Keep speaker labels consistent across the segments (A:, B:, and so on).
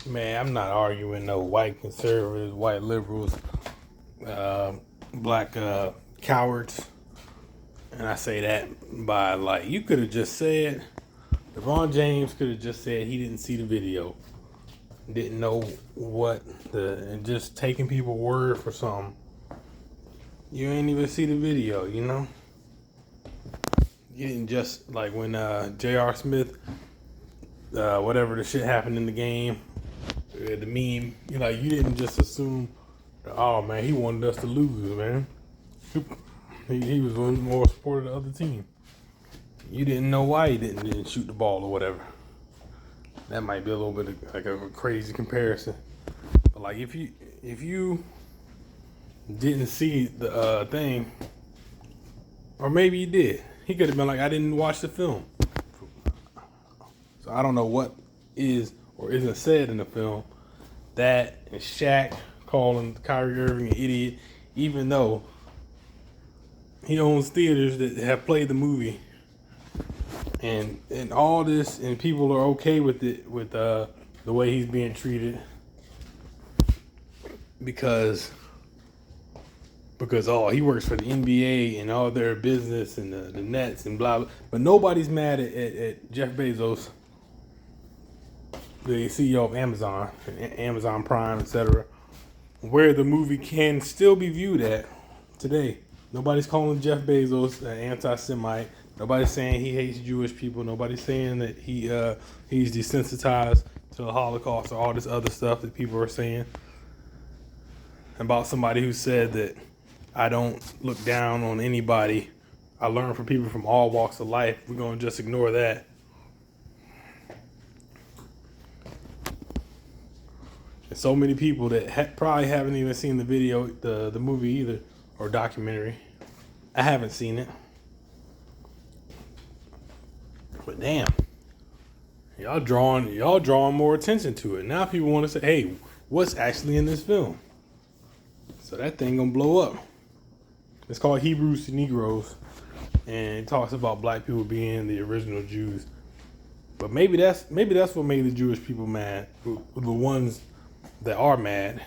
A: Man, I'm not arguing no white conservatives, white liberals, uh, black cowards. And I say that by like, you could have just said, LeBron James could have just said he didn't see the video, didn't know what and just taking people's word for something. You ain't even see the video, you know? You didn't just, like when J.R. Smith, whatever the shit happened in the game, the meme, you didn't just assume, oh man, he wanted us to lose, man. He was more support of the other team. You didn't know why he didn't shoot the ball or whatever. That might be a little bit of, like a crazy comparison. But like if you didn't see the thing, or maybe you did, he could have been like, I didn't watch the film. So I don't know what is or isn't said in the film. That and Shaq calling Kyrie Irving an idiot, even though he owns theaters that have played the movie, and all this, and people are okay with it, with the way he's being treated, because oh, he works for the NBA and all their business and the Nets and blah blah. But nobody's mad at Jeff Bezos, the CEO of Amazon, Amazon Prime, etc., where the movie can still be viewed at today. Nobody's calling Jeff Bezos an anti-Semite. Nobody's saying he hates Jewish people. Nobody's saying that he's desensitized to the Holocaust or all this other stuff that people are saying about somebody who said that I don't look down on anybody. I learn from people from all walks of life. We're going to just ignore that. And so many people that probably haven't even seen the video, the movie either, or documentary. I haven't seen it. But damn, y'all drawing more attention to it. Now people want to say, hey, what's actually in this film? So that thing gonna blow up. It's called Hebrews to Negroes, and it talks about black people being the original Jews. But maybe that's what made the Jewish people mad, the ones that are mad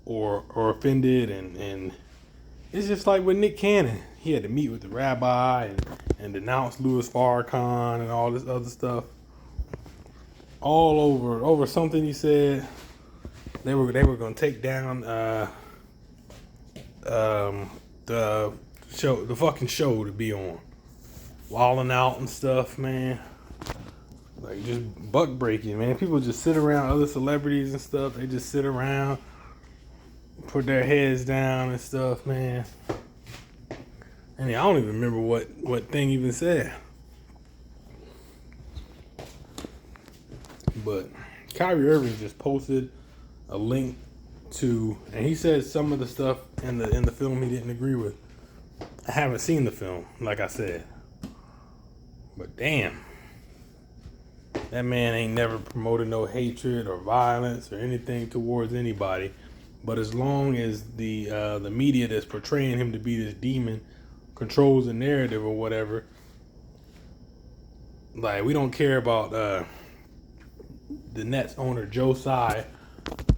A: or offended, and it's just like with Nick Cannon. He had to meet with the rabbi and denounce Louis Farrakhan and all this other stuff, all over something he said. They were gonna take down the fucking show to be on, wilding out and stuff, man. Like just buck breaking, man. People just sit around, other celebrities and stuff. They just sit around, put their heads down and stuff, man. And I don't even remember what thing even said. But Kyrie Irving just posted a link to, and he said some of the stuff in the film he didn't agree with. I haven't seen the film, like I said. But damn, that man ain't never promoted no hatred or violence or anything towards anybody. But as long as the media that's portraying him to be this demon controls the narrative or whatever, like we don't care about the Nets owner Joe Tsai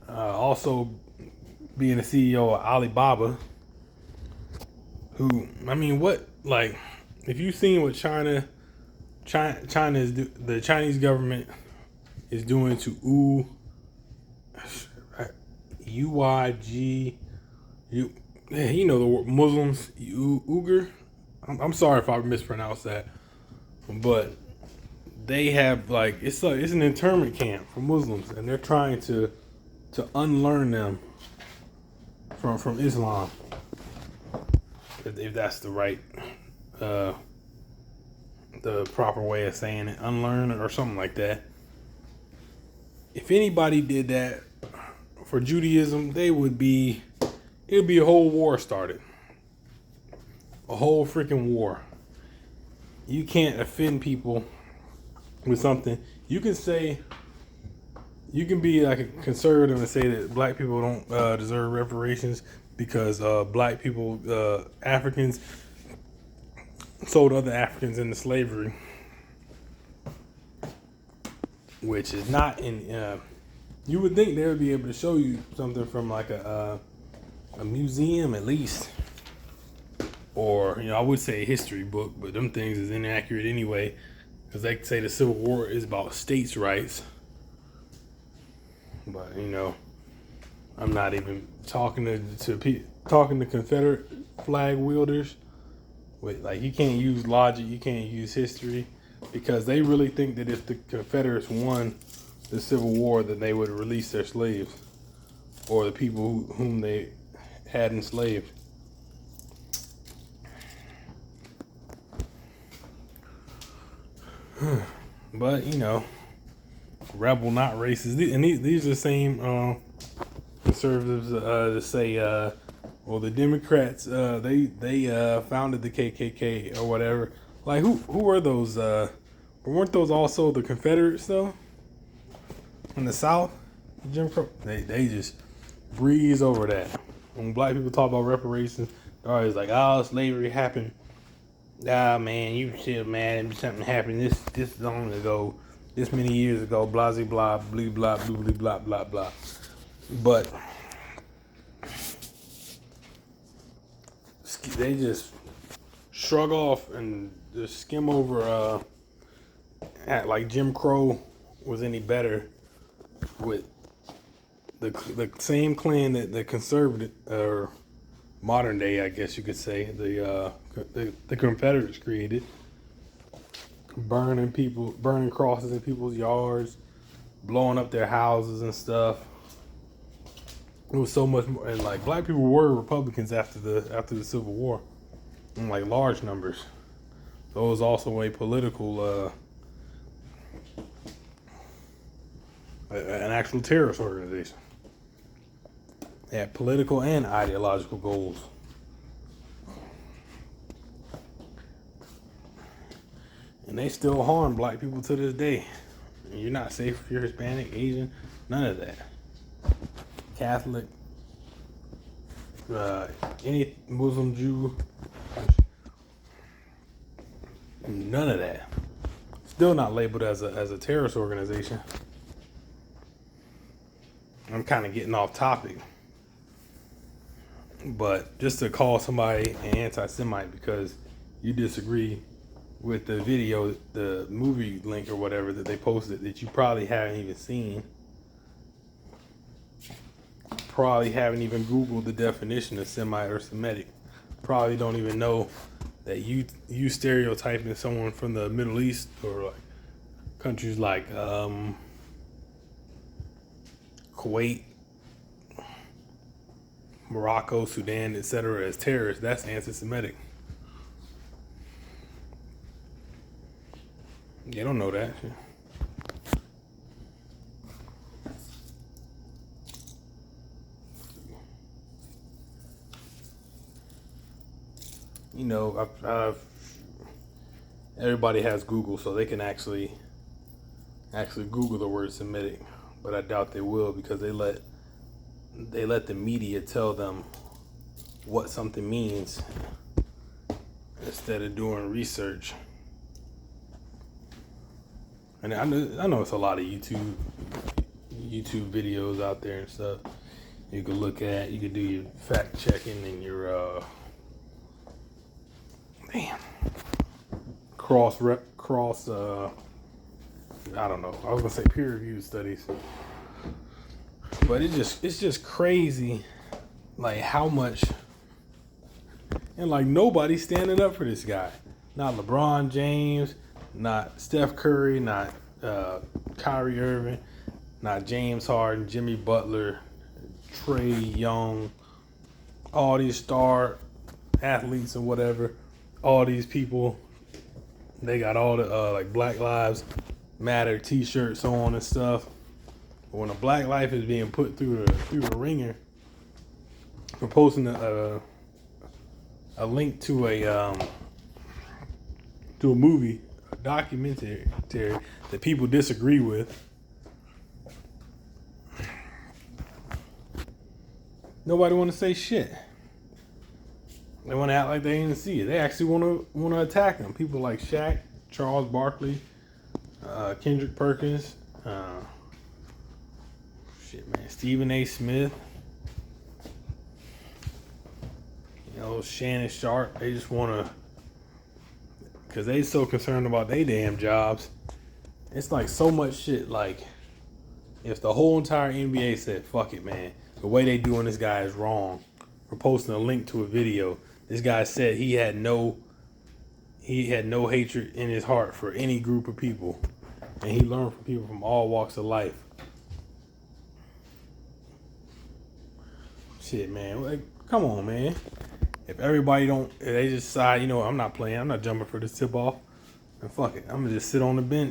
A: also being the CEO of Alibaba, who, I mean, what, like, if you've seen what China is the Chinese government is doing to UYG, you know the word Muslims, Uyghur. I'm sorry if I mispronounced that, but they have it's an internment camp for Muslims, and they're trying to unlearn them from Islam, if that's the right the proper way of saying it, unlearn or something like that. If anybody did that for Judaism, it would be a whole war started. A whole freaking war. You can't offend people with something. You can be like a conservative and say that black people don't deserve reparations because black people, Africans, sold other Africans into slavery. which is not in. You would think they would be able to show you something from like a museum at least, or I would say a history book, but them things is inaccurate anyway, because they say the Civil War is about states' rights. But I'm not even talking to Confederate flag wielders. With like, you can't use logic, you can't use history, because they really think that if the Confederates won the Civil War, that they would release their slaves or the people whom they had enslaved. But rebel, not racist. And these are the same conservatives to say, well, the Democrats they founded the KKK or whatever. Like, who were those? Weren't those also the Confederates though? In the South, Jim Crow. They just breeze over that. When black people talk about reparations, they're always like, "Oh, slavery happened. Ah, man, you still mad? Something happened this long ago, this many years ago. Blah blah blah blah blah blah blah blah blah." But they just shrug off and just skim over at like Jim Crow was any better with the same clan that the conservative or modern day, I guess you could say, the Confederates created, burning crosses in people's yards, blowing up their houses and stuff. It was so much more, and like black people were Republicans after the Civil War, in like large numbers. So it was also a political, an actual terrorist organization. They had political and ideological goals. And they still harm black people to this day. You're not safe if you're Hispanic, Asian, none of that. Catholic, any Muslim, Jew, none of that. Still not labeled as a terrorist organization. I'm kind of getting off topic. But just to call somebody an anti-Semite because you disagree with the video, the movie link or whatever that they posted that you probably haven't even seen, probably haven't even Googled the definition of Semite or Semitic, probably don't even know that you stereotyping someone from the Middle East or like countries like Kuwait, Morocco, Sudan, etc. as terrorists. That's anti-Semitic. They don't know that. Everybody has Google, so they can actually Google the word Semitic, but I doubt they will because they let the media tell them what something means instead of doing research. And I know it's a lot of YouTube videos out there and stuff you can look at. You can do your fact checking and your cross I don't know. I was gonna say peer-reviewed studies. But it's just crazy, like how much, and like nobody's standing up for this guy. Not LeBron James, not Steph Curry, not Kyrie Irving, not James Harden, Jimmy Butler, Trae Young, all these star athletes and whatever. All these people, they got all the like Black Lives Matter T-shirts on and stuff. But when a black life is being put through the ringer for posting a link to a movie, a documentary that people disagree with, nobody want to say shit. They want to act like they didn't see it. They actually want to attack them. People like Shaq, Charles Barkley, Kendrick Perkins, Shit, man. Stephen A. Smith. Shannon Sharp. They just want to, because they so concerned about their damn jobs. It's like so much shit. Like, if the whole entire NBA said, fuck it, man, the way they doing this guy is wrong, for posting a link to a video, this guy said he had no hatred in his heart for any group of people, and he learned from people from all walks of life. Shit, man, like, come on, man. If everybody if they just decide, I'm not playing, I'm not jumping for this tip off, and fuck it, I'm gonna just sit on the bench